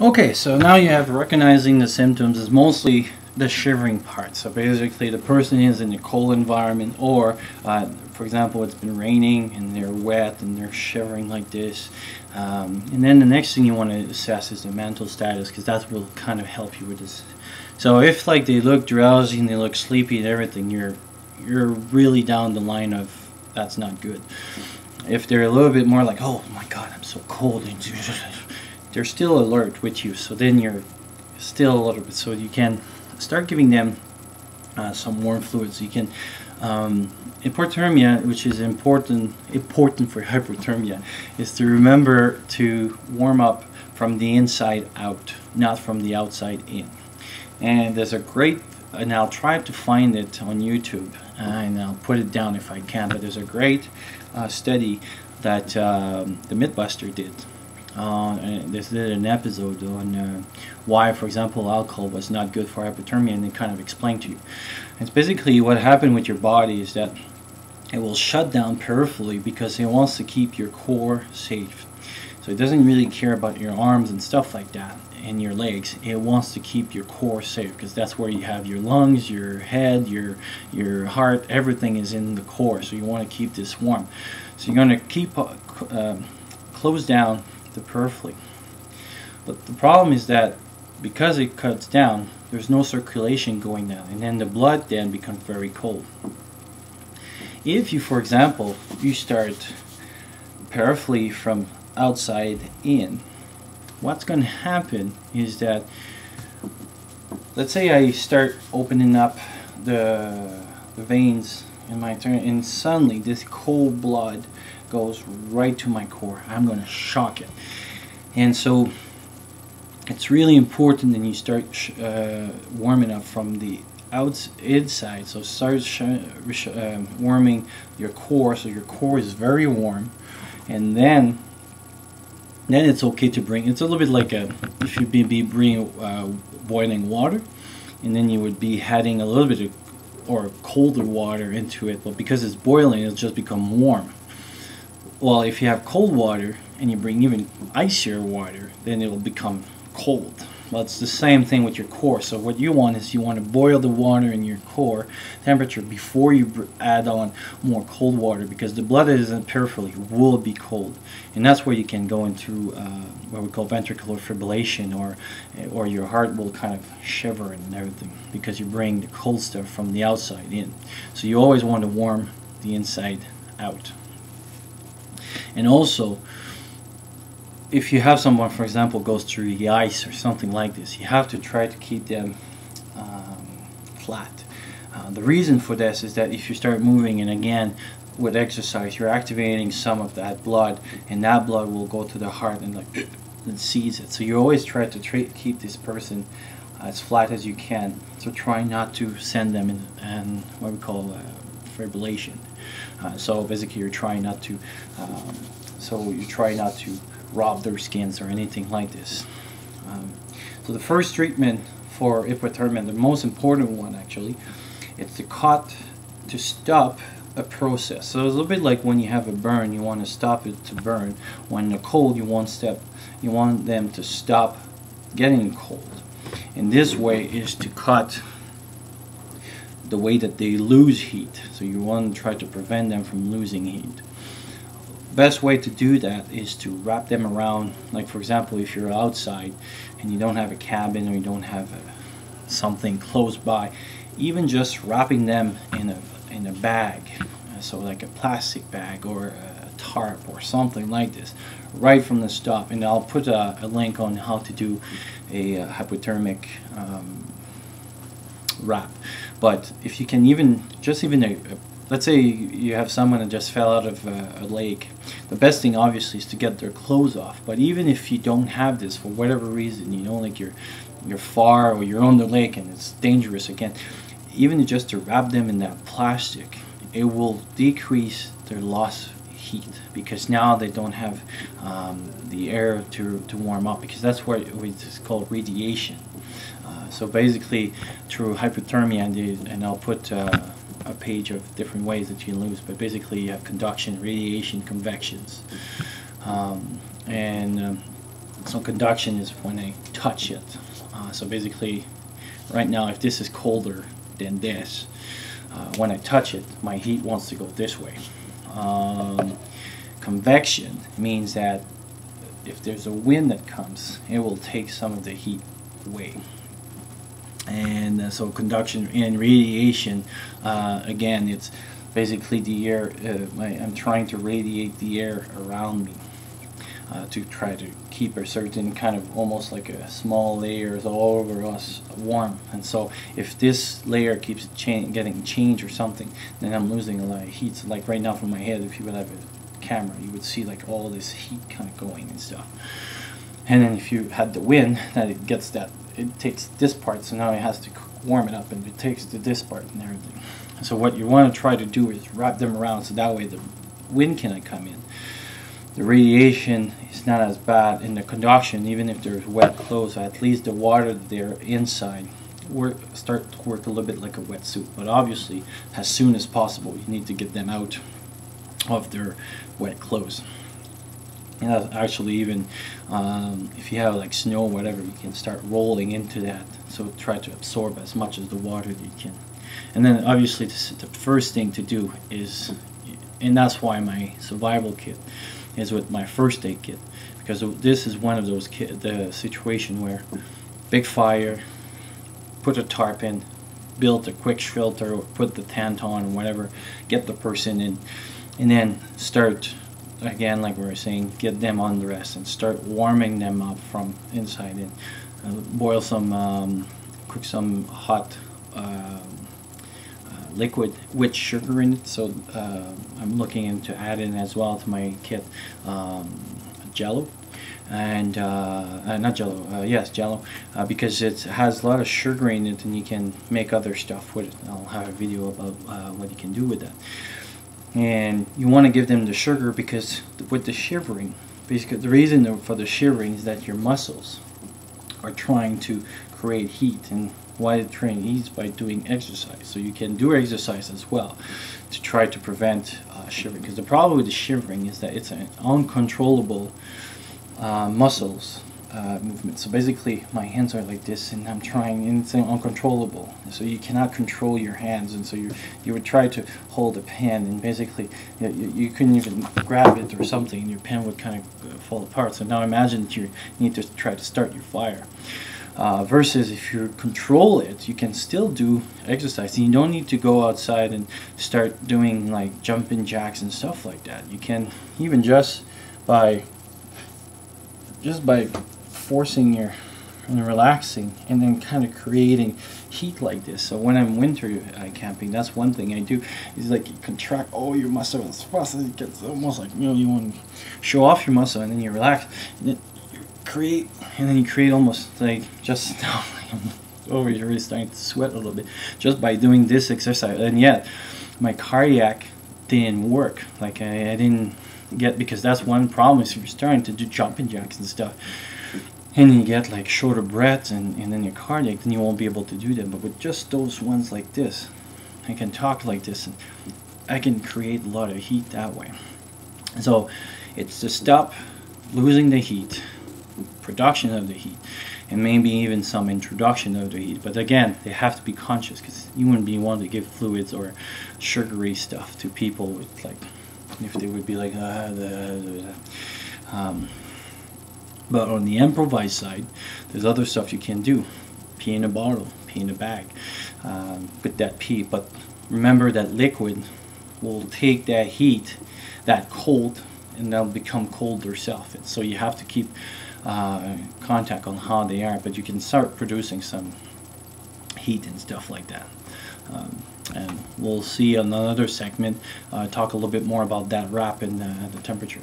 Okay, so now you have recognizing the symptoms is mostly the shivering part. So basically the person is in a cold environment, or for example it's been raining and they're wet and they're shivering like this. And then the next thing you want to assess is the mental status, because that will kind of help you with this. So if like they look drowsy and they look sleepy and everything, you're really down the line of that's not good. If they're a little bit more like, oh my god, I'm so cold, they're still alert with you, so then you're still a little bit, so you can start giving them some warm fluids. You can hypothermia, which is important for hypothermia, is to remember to warm up from the inside out, not from the outside in. And there's a great, and I'll try to find it on YouTube, and I'll put it down if I can, but there's a great study that the Mythbuster did. And they did an episode on why, for example, alcohol was not good for hypothermia, and they kind of explained to you. It's basically what happened with your body is that it will shut down peripherally because it wants to keep your core safe. So it doesn't really care about your arms and stuff like that and your legs. It wants to keep your core safe, because that's where you have your lungs, your head, your heart, everything is in the core. So you want to keep this warm. So you're going to keep close down the peripherally. But the problem is that because it cuts down, there's no circulation going down, and then the blood then becomes very cold. If you, for example, you start peripherally from outside in, what's going to happen is that, let's say I start opening up the veins in my turn, and suddenly this cold blood goes right to my core. I'm going to shock it. And so it's really important that you start warming up from the inside. So start warming your core, so your core is very warm, and then it's okay to bring, it's a little bit like if you'd be bringing boiling water, and then you would be adding a little bit of or colder water into it, but because it's boiling, it'll just become warm. Well, if you have cold water and you bring even icier water, then it will become cold. Well, it's the same thing with your core. So what you want is you want to boil the water in your core temperature before you add on more cold water, because the blood that is in peripherally will be cold, and that's where you can go into what we call ventricular fibrillation, or your heart will kind of shiver and everything, because you bring the cold stuff from the outside in. So you always want to warm the inside out. And also, if you have someone, for example, goes through the ice or something like this, you have to try to keep them flat. The reason for this is that if you start moving, and again with exercise, you're activating some of that blood, and that blood will go to the heart and like and seize it. So you always try to keep this person as flat as you can. So try not to send them in what we call fibrillation. So basically, you're trying not to. Rob their skins or anything like this. So the first treatment for hypothermia, the most important one actually, it's to stop a process. So it's a little bit like when you have a burn, you want to stop it to burn. When they're cold, you want them to stop getting cold. And this way is to cut the way that they lose heat. So you want to try to prevent them from losing heat. Best way to do that is to wrap them around, like for example, if you're outside and you don't have a cabin or you don't have something close by, even just wrapping them in a bag, so like a plastic bag or a tarp or something like this, right from the stop. And I'll put a link on how to do a hypothermic wrap. But if you can let's say you have someone that just fell out of a lake. The best thing obviously is to get their clothes off. But even if you don't have this for whatever reason, like you're far or you're on the lake and it's dangerous again, even just to wrap them in that plastic, it will decrease their loss of heat, because now they don't have the air to warm up, because that's what it's called radiation. So basically, through hypothermia, and I'll put a page of different ways that you can lose, but basically you have conduction, radiation, convections, and So conduction is when I touch it. So basically, right now, if this is colder than this, when I touch it, my heat wants to go this way. Convection means that if there's a wind that comes, it will take some of the heat away. And so conduction and radiation, again, it's basically the air. I'm trying to radiate the air around me to try to keep a certain kind of, almost like a small layers all over us warm. And so if this layer keeps getting changed or something, then I'm losing a lot of heat. So like right now from my head, if you would have a camera, you would see like all this heat kind of going and stuff. And then if you had the wind, that it gets that, it takes this part, so now it has to warm it up, and it takes to this part and everything. So what you want to try to do is wrap them around so that way the wind cannot come in. The radiation is not as bad in the conduction, even if there's wet clothes. At least the water there inside start to work a little bit like a wetsuit. But obviously, as soon as possible, you need to get them out of their wet clothes. And actually, even if you have like snow or whatever, you can start rolling into that. So try to absorb as much of the water that you can. And then obviously, the first thing to do is, and that's why my survival kit is with my first aid kit, because this is one of those the situation where big fire, put a tarp in, build a quick shelter, or put the tent on or whatever, get the person in, and then start again, like we were saying, get them undressed and start warming them up from inside in. Boil some, cook some hot liquid with sugar in it. So I'm looking into adding as well to my kit Jello, and not Jello, yes, Jello, because it has a lot of sugar in it, and you can make other stuff with it. I'll have a video about what you can do with that. And you want to give them the sugar because with the shivering, basically the reason for the shivering is that your muscles are trying to create heat, and why the training heat is by doing exercise. So you can do exercise as well to try to prevent shivering, because the problem with the shivering is that it's an uncontrollable muscles movement. So basically my hands are like this and I'm trying, and it's uncontrollable, so you cannot control your hands, and so you would try to hold a pen, and basically you couldn't even grab it or something, and your pen would kind of fall apart. So now imagine that you need to try to start your fire. Versus if you control it, you can still do exercise. You don't need to go outside and start doing like jumping jacks and stuff like that. You can even just by forcing your and relaxing, and then kind of creating heat like this. So when I'm winter camping, that's one thing I do, is like you contract all your muscle as fast as it gets, almost like, you know, you want to show off your muscle, and then you relax, and then you create, almost like just now I'm over here really starting to sweat a little bit just by doing this exercise. And yet my cardiac didn't work, like I didn't get, because that's one problem, is if you're starting to do jumping jacks and stuff, and you get like shorter breaths, and then your cardiac, then you won't be able to do them. But with just those ones like this, I can talk like this, and I can create a lot of heat that way. So it's to stop losing the heat, production of the heat, and maybe even some introduction of the heat. But again, they have to be conscious, because you wouldn't be one to give fluids or sugary stuff to people with, like, if they would be like but on the improvised side, there's other stuff you can do. Pee in a bottle, pee in a bag, with that pee. But remember that liquid will take that heat, that cold, and they'll become colder self. And so you have to keep contact on how they are, but you can start producing some heat and stuff like that. And we'll see on another segment, talk a little bit more about that wrap and the temperature.